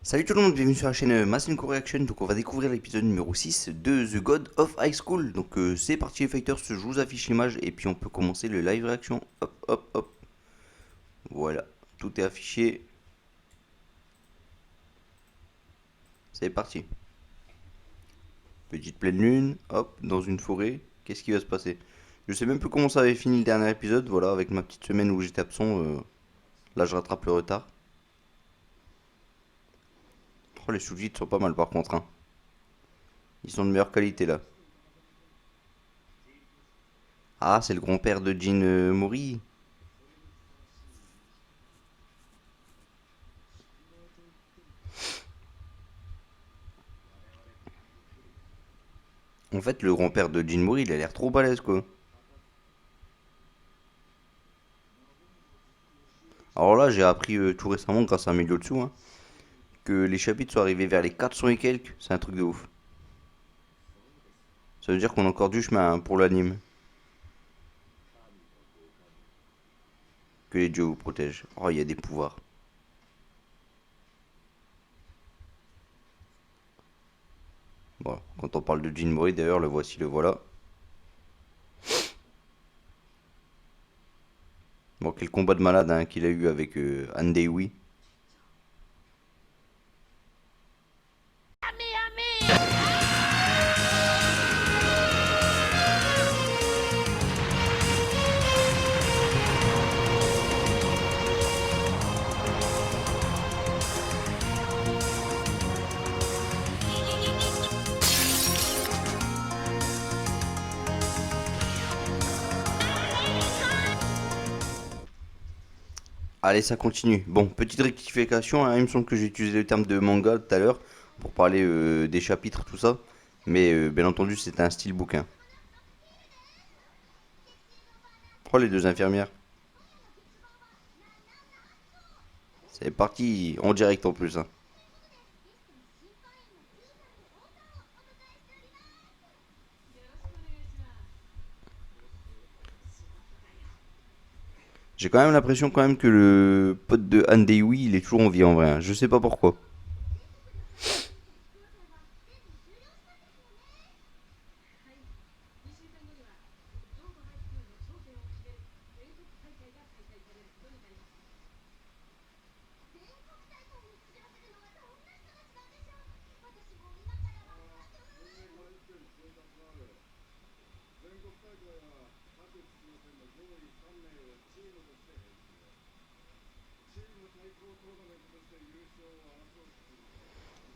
Salut tout le monde, bienvenue sur la chaîne Masenko Reaction. Donc on va découvrir l'épisode numéro 6 de The God of High School. Donc c'est parti les fighters, je vous affiche l'image et puis on peut commencer le live réaction. Hop hop hop. Voilà, tout est affiché. C'est parti. Petite pleine lune, hop, dans une forêt. Qu'est-ce qui va se passer? Je sais même plus comment ça avait fini le dernier épisode, voilà, avec ma petite semaine où j'étais absent. Là je rattrape le retard. Oh, les sous-titres sont pas mal par contre, hein. Ils sont de meilleure qualité là. Ah, c'est le grand-père de Jin Mori. En fait, le grand-père de Jin Mori, il a l'air trop balèze quoi. Alors là, j'ai appris tout récemment, grâce à Miliotsu, hein, que les chapitres sont arrivés vers les 400 et quelques. C'est un truc de ouf. Ça veut dire qu'on a encore du chemin, hein, pour l'anime. Que les dieux vous protègent. Oh, il y a des pouvoirs. Bon, quand on parle de Jinbei, d'ailleurs, le voici, le voilà. Bon, quel combat de malade, hein, qu'il a eu avec Andewi. Allez, ça continue. Bon, petite rectification, hein, il me semble que j'ai utilisé le terme de manga tout à l'heure pour parler des chapitres, tout ça. Mais bien entendu, c'était un style bouquin. Oh, les deux infirmières. C'est parti en direct en plus, hein. J'ai quand même l'impression quand même que le pote de Han Dewey, il est toujours en vie en vrai, hein. Je sais pas pourquoi.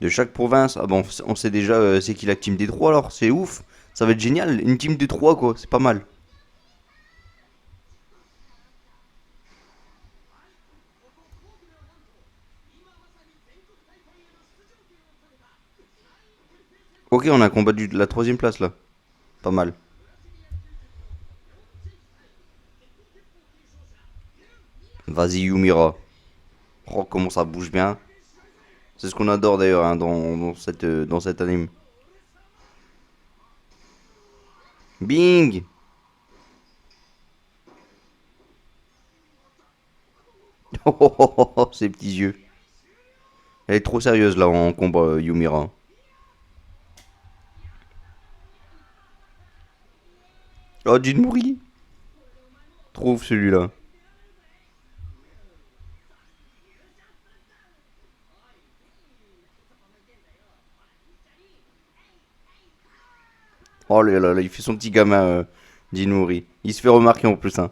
De chaque province, ah bon, on sait déjà c'est qui la team des trois alors, c'est ouf. Ça va être génial, une team de trois quoi, c'est pas mal. Ok, on a un combat de la troisième place là, pas mal. Vas-y Yumira. Oh, comment ça bouge bien. C'est ce qu'on adore d'ailleurs, hein, dans cet anime. Bing. Oh, oh, oh, oh, oh, ses petits yeux. Elle est trop sérieuse là en combat, Yumira. Oh, Jinmuri. Trouve celui-là. Oh là là, là, il fait son petit gamin, Jinmuri. Il se fait remarquer en plus, hein.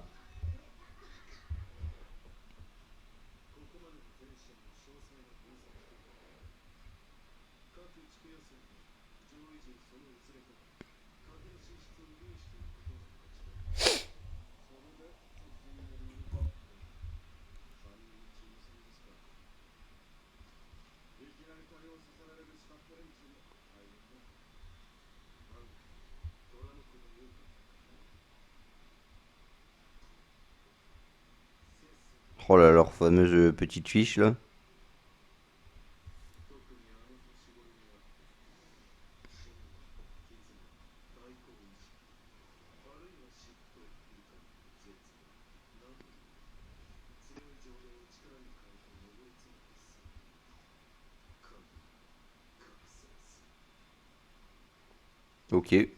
Oh là, leur fameuse petite fiche là. Ok.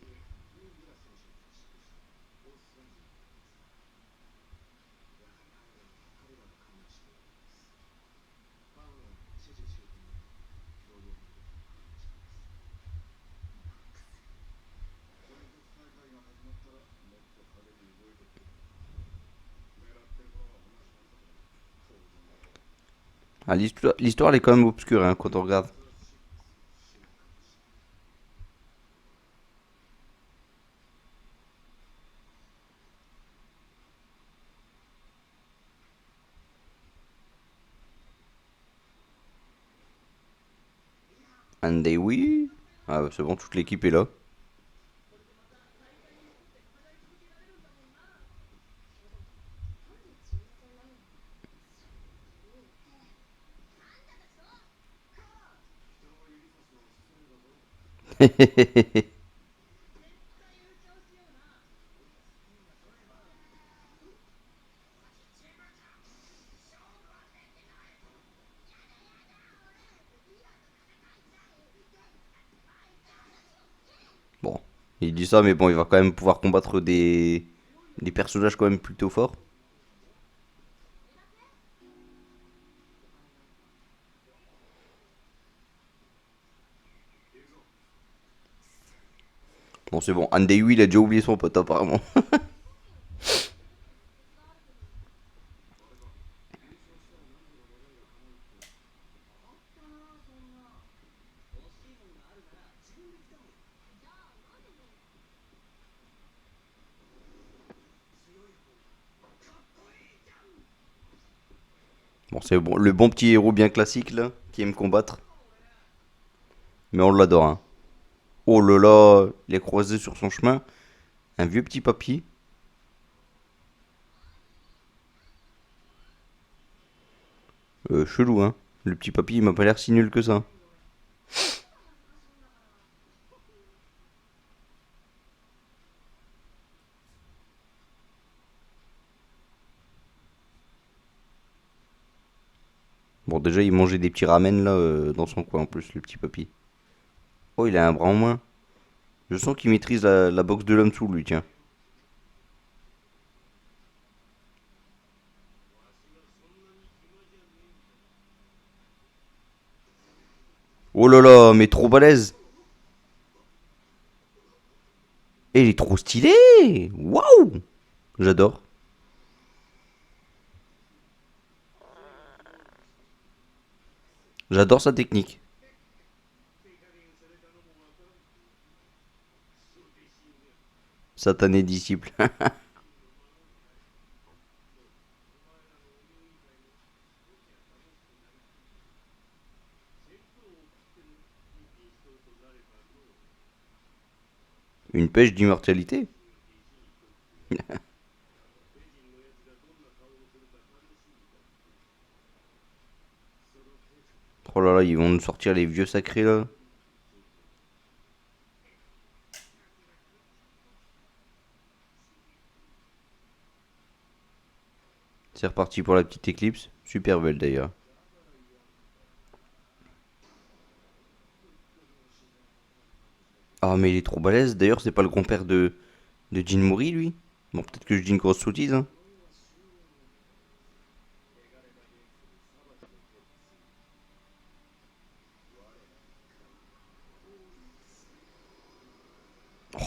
Ah, l'histoire, elle est quand même obscure hein, quand on regarde. And they oui. Ah bah, c'est bon, toute l'équipe est là. Bon, il dit ça, mais bon, il va quand même pouvoir combattre des personnages quand même plutôt forts. Bon, c'est bon. Andeyu, il a déjà oublié son pote, apparemment. Bon, c'est bon. Le bon petit héros bien classique, là, qui aime combattre. Mais on l'adore, hein. Oh là là, il a croisé sur son chemin un vieux petit papy. Chelou, hein. Le petit papy, il m'a pas l'air si nul que ça. Bon, déjà, il mangeait des petits ramen, là, dans son coin, en plus, le petit papy. Oh, il a un bras en moins. Je sens qu'il maîtrise la boxe de l'homme sous lui, tiens. Oh là là, mais trop balèze. Et il est trop stylé. Waouh. J'adore. J'adore sa technique. Satané disciple. Une pêche d'immortalité. Oh là là, ils vont nous sortir les vieux sacrés là. C'est reparti pour la petite éclipse. Super belle d'ailleurs. Ah mais il est trop balèze. D'ailleurs, c'est pas le grand-père de Jin Mori lui. Bon, peut-être que je dis une grosse sottise, hein.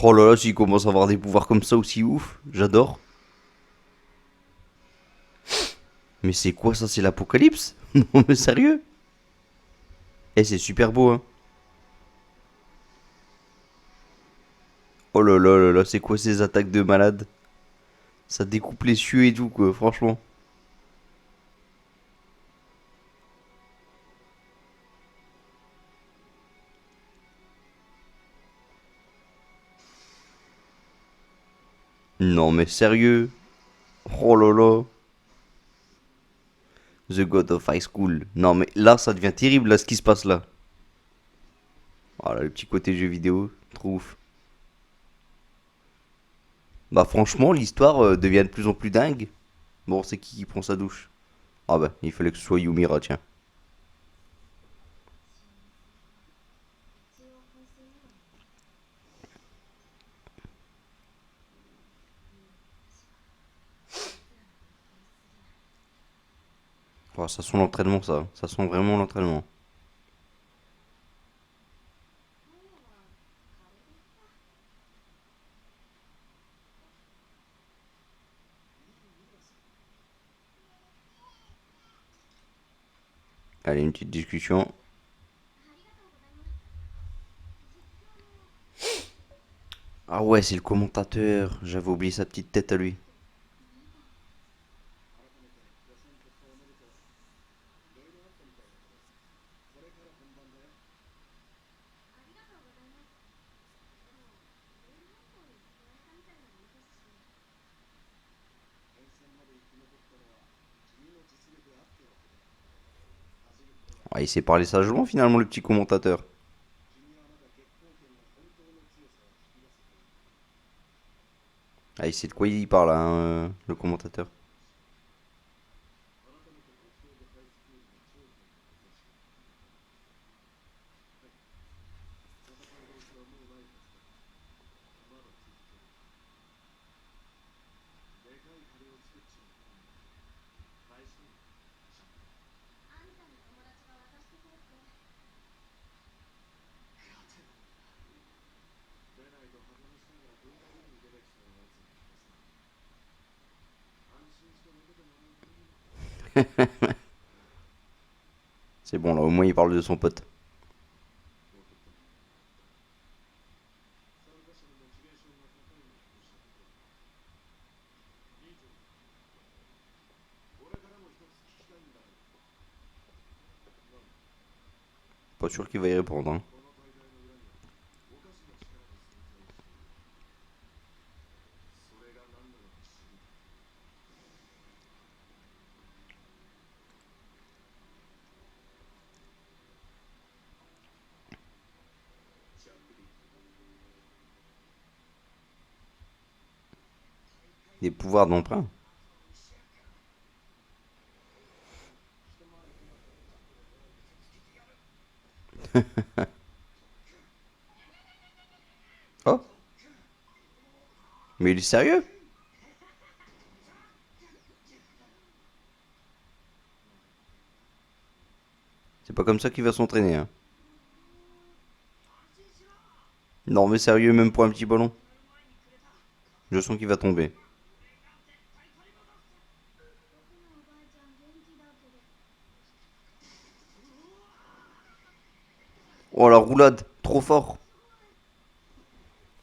Oh là là, s'il commence à avoir des pouvoirs comme ça aussi ouf, j'adore. Mais c'est quoi ça? C'est l'apocalypse? Non mais sérieux? Eh, c'est super beau, hein. Oh là là là là, c'est quoi ces attaques de malade? Ça découpe les cieux et tout, quoi, franchement. Non mais sérieux? Oh là là. The God of High School. Non mais là, ça devient terrible, là, ce qui se passe là. Voilà, le petit côté jeu vidéo, trop ouf. Bah franchement, l'histoire devient de plus en plus dingue. Bon, c'est qui prend sa douche? Ah bah, il fallait que ce soit Yumira, tiens. Oh, ça sent l'entraînement, ça. Ça sent vraiment l'entraînement. Allez, une petite discussion. Ah ouais, c'est le commentateur. J'avais oublié sa petite tête à lui. Ah, il sait parler sagement finalement, le petit commentateur. Ah, il sait de quoi il parle, hein, le commentateur. C'est bon, là, au moins il parle de son pote. Pas sûr qu'il va y répondre, hein. Des pouvoirs d'emprunt. Oh, mais il est sérieux? C'est pas comme ça qu'il va s'entraîner, hein. Non, mais sérieux, même pour un petit ballon. Je sens qu'il va tomber. Oh, la roulade, trop fort.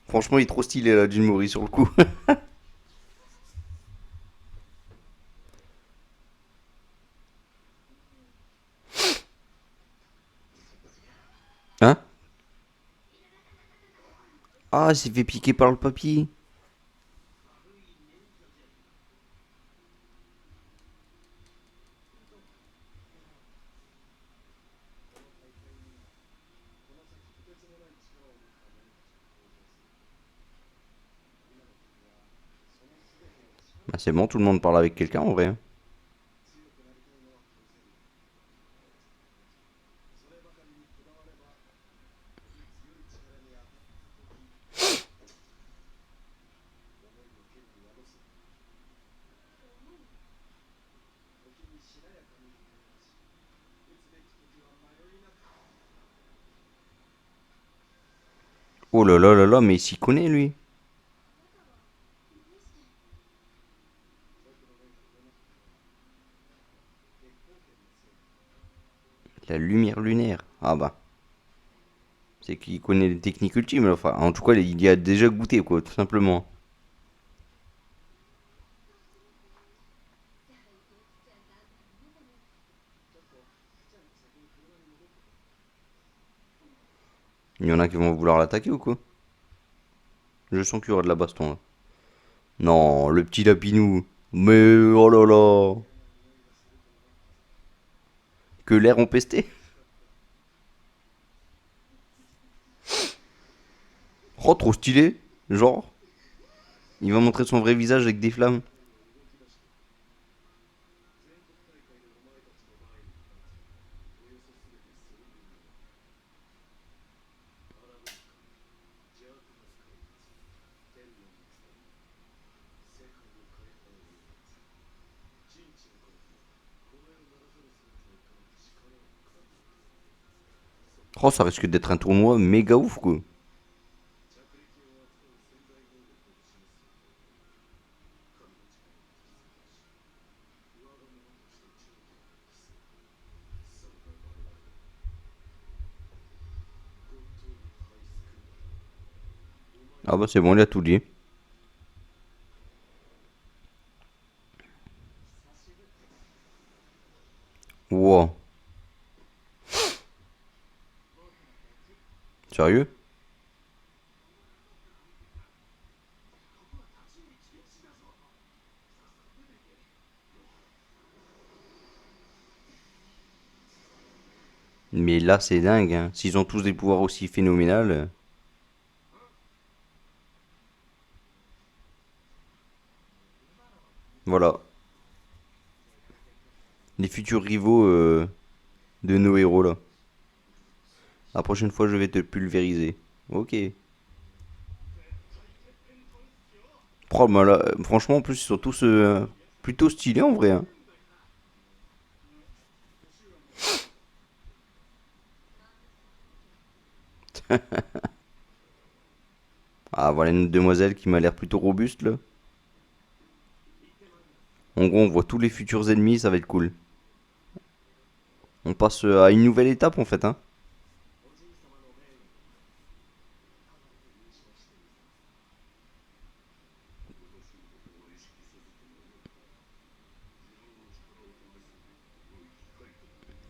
Franchement, il est trop stylé, là, Jim Murray, sur le coup. Hein? Ah, il s'est fait piquer par le papy. Bah, c'est bon, tout le monde parle avec quelqu'un, en vrai, hein. Oh là là là là, mais il s'y connaît, lui. La lumière lunaire. Ah bah. C'est qu'il connaît les techniques ultimes, là. Enfin, en tout cas, il y a déjà goûté, quoi, tout simplement. Il y en a qui vont vouloir l'attaquer ou quoi? Je sens qu'il y aura de la baston, là. Non, le petit lapinou. Mais oh là là. Que l'air empesté. Oh, trop stylé. Genre, il va montrer son vrai visage avec des flammes. Oh, ça risque d'être un tournoi méga ouf, quoi. Ah bah c'est bon, il a tout dit. Wow. Sérieux? Mais là, c'est dingue, hein. S'ils ont tous des pouvoirs aussi phénoménales. Voilà. Les futurs rivaux de nos héros, là. La prochaine fois, je vais te pulvériser. Ok. Oh, bah là, franchement, en plus, ils sont tous plutôt stylés en vrai, hein. Ah, voilà une demoiselle qui m'a l'air plutôt robuste, là. En gros, on voit tous les futurs ennemis, ça va être cool. On passe à une nouvelle étape, en fait, hein.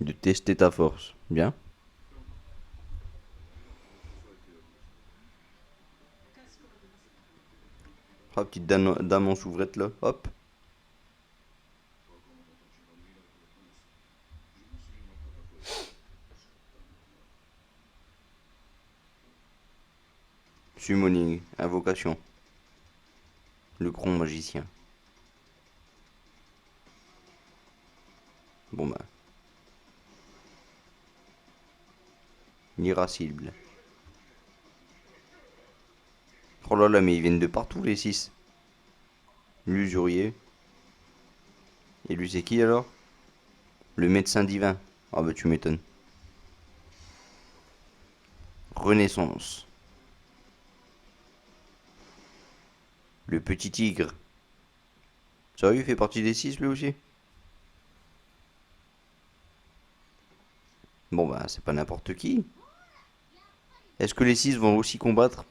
De tester ta force. Bien. Ah, petite dame en souvrette, là. Hop. Summoning. Invocation. Le grand magicien. Bon, bah. L'irascible. Oh là là, mais ils viennent de partout, les 6. L'usurier. Et lui, c'est qui alors? Le médecin divin. Ah bah tu m'étonnes. Renaissance. Le petit tigre. Sérieux, il fait partie des 6 lui aussi? Bon bah c'est pas n'importe qui. Est-ce que les 6 vont aussi combattre?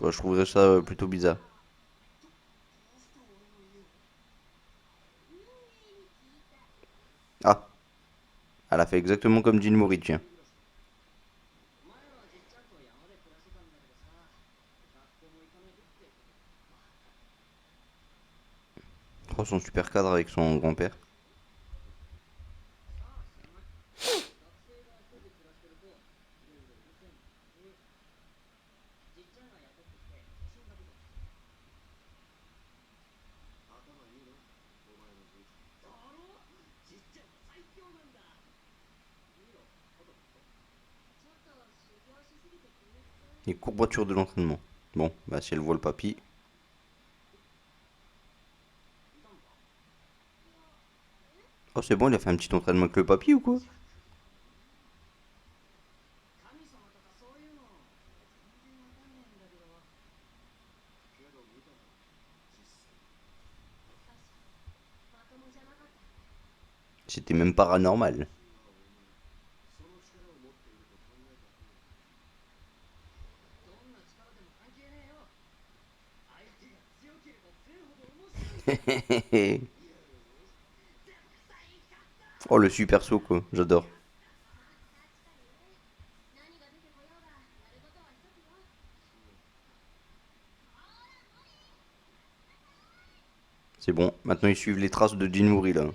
Bah, je trouverais ça plutôt bizarre. Ah, elle a fait exactement comme Jean Mori, tiens. Oh, son super cadre avec son grand-père. Les courbatures de l'entraînement. Bon, bah si elle voit le papy. Oh c'est bon, il a fait un petit entraînement avec le papy ou quoi? C'était même paranormal. Oh le super saut quoi, j'adore. C'est bon, maintenant ils suivent les traces de Jean Mori là.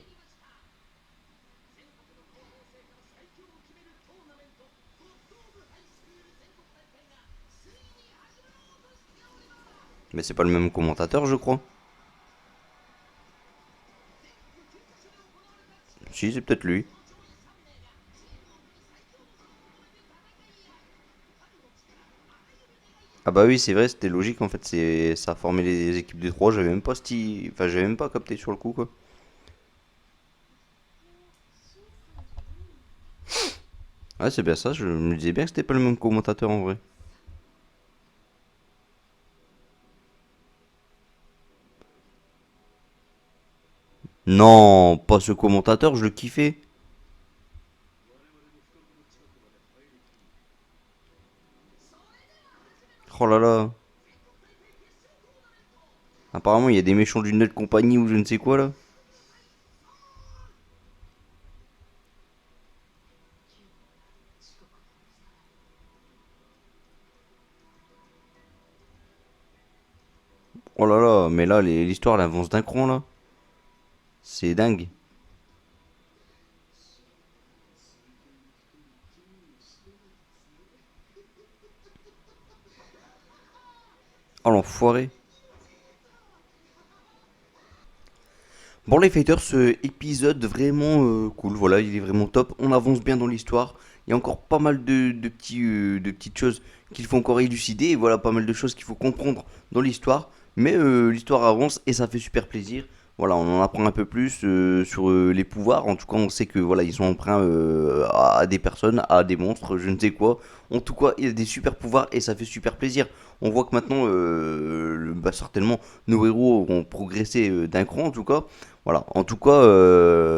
Mais c'est pas le même commentateur je crois. Si, c'est peut-être lui. Ah bah oui, c'est vrai, c'était logique en fait, c'est ça a formé les équipes de 3, j'avais même pas enfin j'avais même pas capté sur le coup quoi. Ouais, c'est bien ça, je me disais bien que c'était pas le même commentateur en vrai. Non, pas ce commentateur, je le kiffais. Oh là là. Apparemment, il y a des méchants d'une autre compagnie ou je ne sais quoi là. Oh là là, mais là, l'histoire elle avance d'un cran là. C'est dingue. Oh l'enfoiré. Bon les fighters, ce épisode vraiment cool, voilà, il est vraiment top, on avance bien dans l'histoire, il y a encore pas mal de petites choses qu'il faut encore élucider, et voilà, pas mal de choses qu'il faut comprendre dans l'histoire, mais l'histoire avance et ça fait super plaisir. Voilà, on en apprend un peu plus sur les pouvoirs, en tout cas on sait que voilà, ils sont emprunts à des personnes, à des monstres, je ne sais quoi. En tout cas, il y a des super pouvoirs et ça fait super plaisir. On voit que maintenant, bah, certainement, nos héros ont progressé d'un cran en tout cas. Voilà, en tout cas,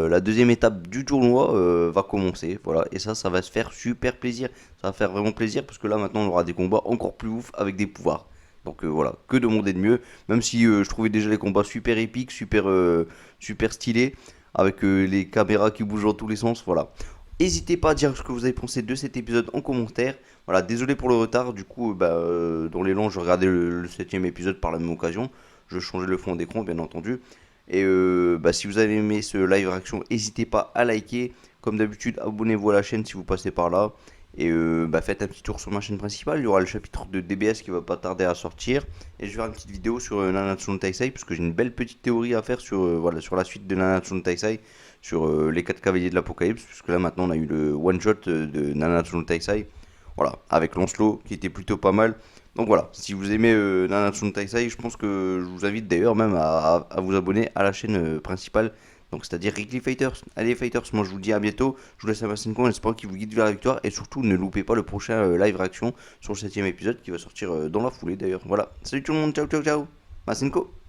la deuxième étape du tournoi va commencer. Voilà, et ça va se faire super plaisir. Ça va faire vraiment plaisir parce que là maintenant on aura des combats encore plus ouf avec des pouvoirs. Donc voilà, que demander de mieux. Même si je trouvais déjà les combats super épiques, super stylés, avec les caméras qui bougent dans tous les sens. Voilà. N'hésitez pas à dire ce que vous avez pensé de cet épisode en commentaire. Voilà, désolé pour le retard. Du coup, bah, dans l'élan, je regardais le septième épisode par la même occasion. Je changeais le fond d'écran, bien entendu. Et bah, si vous avez aimé ce live réaction, n'hésitez pas à liker. Comme d'habitude, abonnez-vous à la chaîne si vous passez par là. Et bah, faites un petit tour sur ma chaîne principale. Il y aura le chapitre de DBS qui va pas tarder à sortir. Et je vais faire une petite vidéo sur Nanatsu no Taisai. Parce que j'ai une belle petite théorie à faire sur, voilà, sur la suite de Nanatsu no Taisai. Sur les 4 cavaliers de l'Apocalypse. Puisque là maintenant on a eu le one shot de Nanatsu no Taisai. Voilà, avec Lancelot qui était plutôt pas mal. Donc voilà, si vous aimez Nanatsu no Taisai, je pense que je vous invite d'ailleurs même à vous abonner à la chaîne principale, donc c'est-à-dire Rickly Fighters. Allez Fighters, moi je vous dis à bientôt, je vous laisse à Massenko en espérant qu'il vous guide vers la victoire, et surtout ne loupez pas le prochain live réaction sur le septième épisode qui va sortir dans la foulée d'ailleurs. Voilà, salut tout le monde, ciao ciao ciao, Massenko.